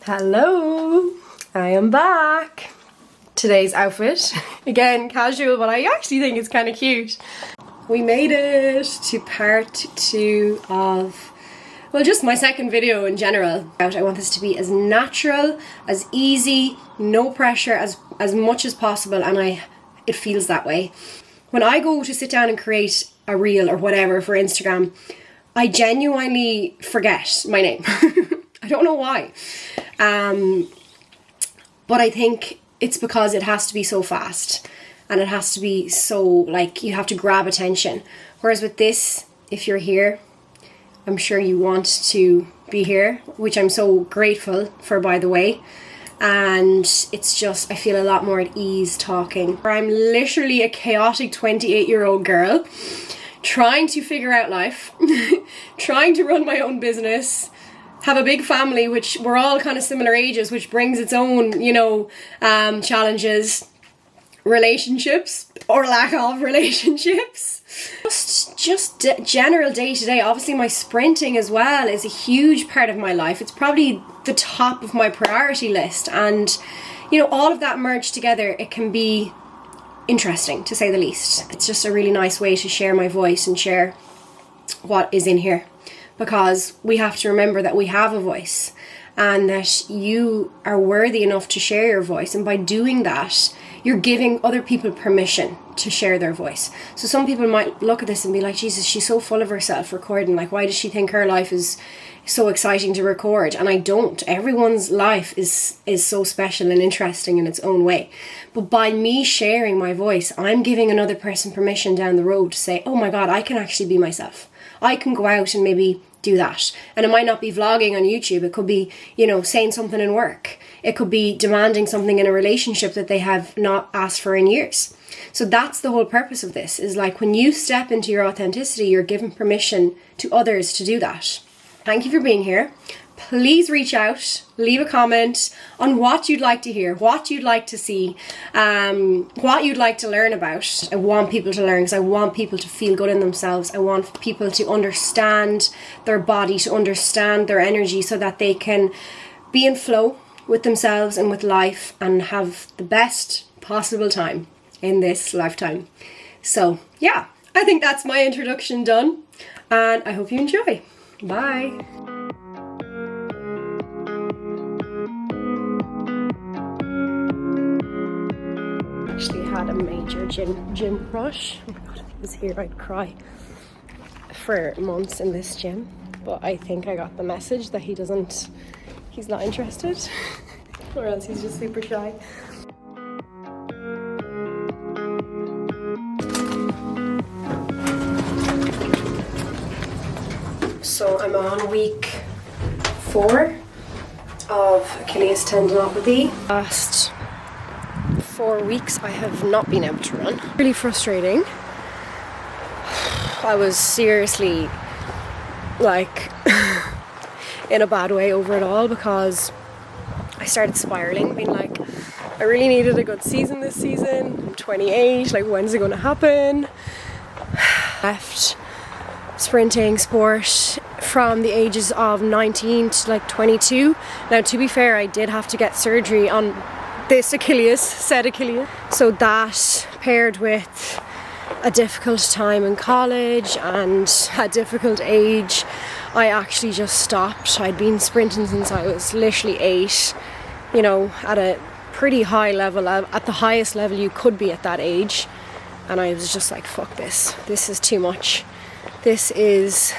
Hello, I am back. Today's outfit, again casual, but I actually think it's kind of cute. We made it to part 2 of, well, just my second video in general. I want this to be as natural, as easy, no pressure, as much as possible, and it feels that way. When I go to sit down and create a reel or whatever for Instagram, I genuinely forget my name. I don't know why. But I think it's because it has to be so fast and it has to be so, like, you have to grab attention. Whereas with this, if you're here, I'm sure you want to be here, which I'm so grateful for, by the way. And it's just, I feel a lot more at ease talking. I'm literally a chaotic 28-year-old girl trying to figure out life, trying to run my own business, have a big family, which we're all kind of similar ages, which brings its own, challenges, relationships or lack of relationships. Just general day to day. Obviously my sprinting as well is a huge part of my life. It's probably the top of my priority list, and all of that merged together, it can be interesting to say the least. It's just a really nice way to share my voice and share what is in here. Because we have to remember that we have a voice and that you are worthy enough to share your voice. And by doing that, you're giving other people permission to share their voice. So some people might look at this and be like, Jesus, she's so full of herself recording. Like, why does she think her life is so exciting to record? And I don't. Everyone's life is so special and interesting in its own way. But by me sharing my voice, I'm giving another person permission down the road to say, oh my God, I can actually be myself. I can go out and maybe do that. And it might not be vlogging on YouTube. It could be, saying something in work. It could be demanding something in a relationship that they have not asked for in years. So that's the whole purpose of this, is like when you step into your authenticity, you're giving permission to others to do that. Thank you for being here. Please reach out, leave a comment on what you'd like to hear, what you'd like to see, what you'd like to learn about. I want people to learn because I want people to feel good in themselves. I want people to understand their body, to understand their energy, so that they can be in flow with themselves and with life and have the best possible time in this lifetime. So yeah, I think that's my introduction done, and I hope you enjoy. Bye. Actually had a major gym crush. Oh my God, if he was here I'd cry. For months in this gym, but I think I got the message that he's not interested, or else he's just super shy. So I'm on week 4 of Achilles tendinopathy. Last 4 weeks I have not been able to run. Really frustrating. I was seriously in a bad way over it all, because I started spiraling, being like, I really needed a good season this season. I'm 28, like, when's it going to happen? Left sprinting sport from the ages of 19 to 22. Now, to be fair, I did have to get surgery on this Achilles. So that, paired with a difficult time in college and a difficult age, I actually just stopped. I'd been sprinting since I was literally 8, at a pretty high level, at the highest level you could be at that age. And I was just like, fuck this. This is too much. This is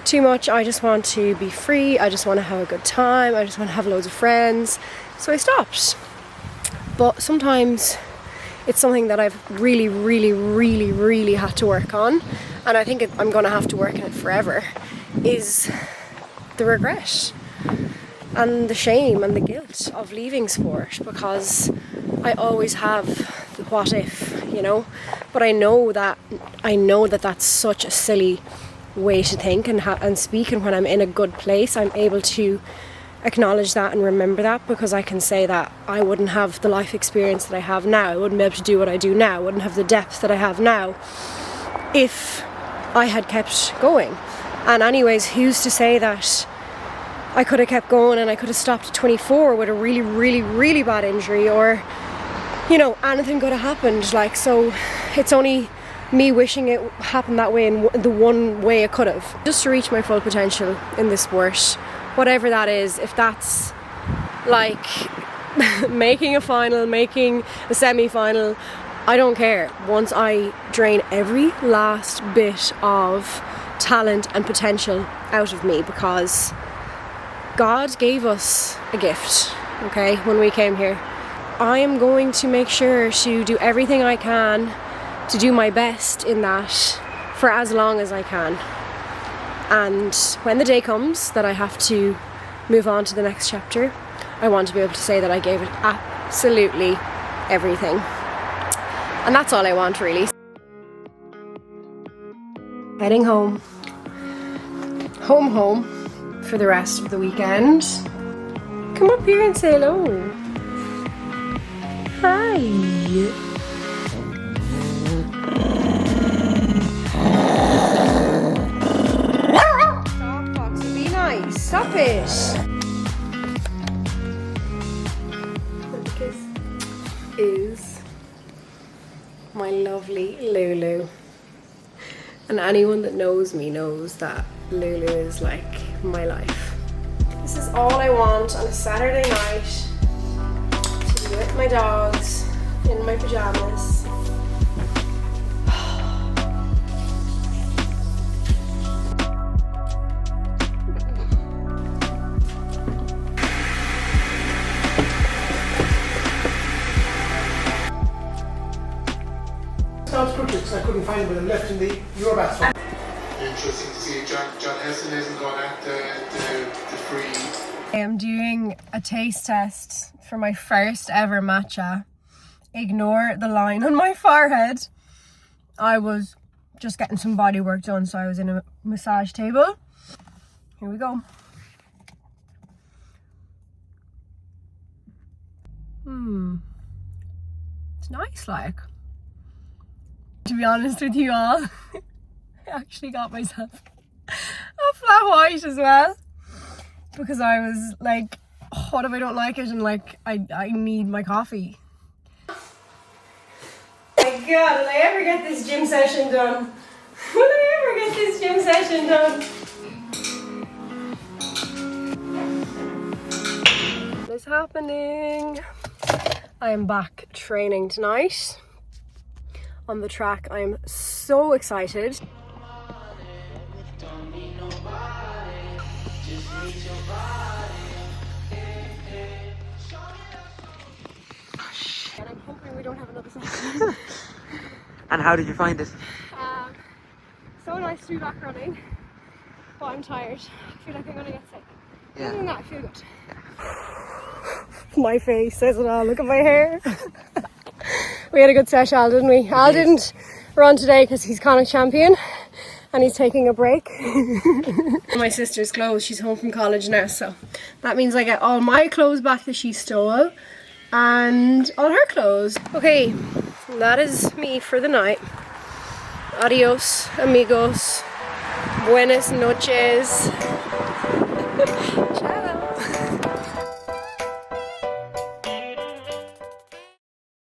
too much. I just want to be free. I just want to have a good time. I just want to have loads of friends. So I stopped. But sometimes it's something that I've really, really, really, really had to work on. And I think I'm going to have to work on it forever, is the regret and the shame and the guilt of leaving sport, because I always have the what if, but I know that that's such a silly way to think and speak, and when I'm in a good place I'm able to acknowledge that and remember that, because I can say that I wouldn't have the life experience that I have now, I wouldn't be able to do what I do now, I wouldn't have the depth that I have now if I had kept going. And anyways, who's to say that I could have kept going and I could have stopped at 24 with a really, really, really bad injury, or, you know, anything could have happened. Like, so it's only me wishing it happened that way in the one way it could have. Just to reach my full potential in this sport, whatever that is, if that's like making a final, making a semi-final, I don't care. Once I drain every last bit of talent and potential out of me, because God gave us a gift, okay, when we came here. I am going to make sure to do everything I can to do my best in that for as long as I can. And when the day comes that I have to move on to the next chapter, I want to be able to say that I gave it absolutely everything. And that's all I want, really. Heading home. Home for the rest of the weekend. Come up here and say hello. Hi. Stop, Foxy, be nice. Stop it. This is my lovely Lulu. And anyone that knows me knows that Lulu is like my life. This is all I want on a Saturday night, to be with my dogs in my pajamas. Sounds good because I couldn't find them left in your bathroom. Interesting to see John Heston isn't going at the free. I am doing a taste test for my first ever matcha. Ignore the line on my forehead. I was just getting some body work done, so I was in a massage table. Here we go. It's nice, like. To be honest with you all, I actually got myself a flat white as well, because I was like, oh, what if I don't like it, and like I need my coffee. My God, will I ever get this gym session done? Will I ever get this gym session done? What is happening? I am back training tonight on the track. I am so excited. And I'm hoping we don't have another session. And how did you find it? So nice to be back running, but I'm tired. I feel like I'm gonna get sick. Yeah. Other than that, I feel good. My face says it all. Look at my hair. We had a good session, Al, didn't we? Al didn't run today because he's Connacht champion and he's taking a break. My sister's clothes. She's home from college now, so that means I get all my clothes back that she stole and all her clothes. Okay, that is me for the night. Adios, amigos. Buenas noches.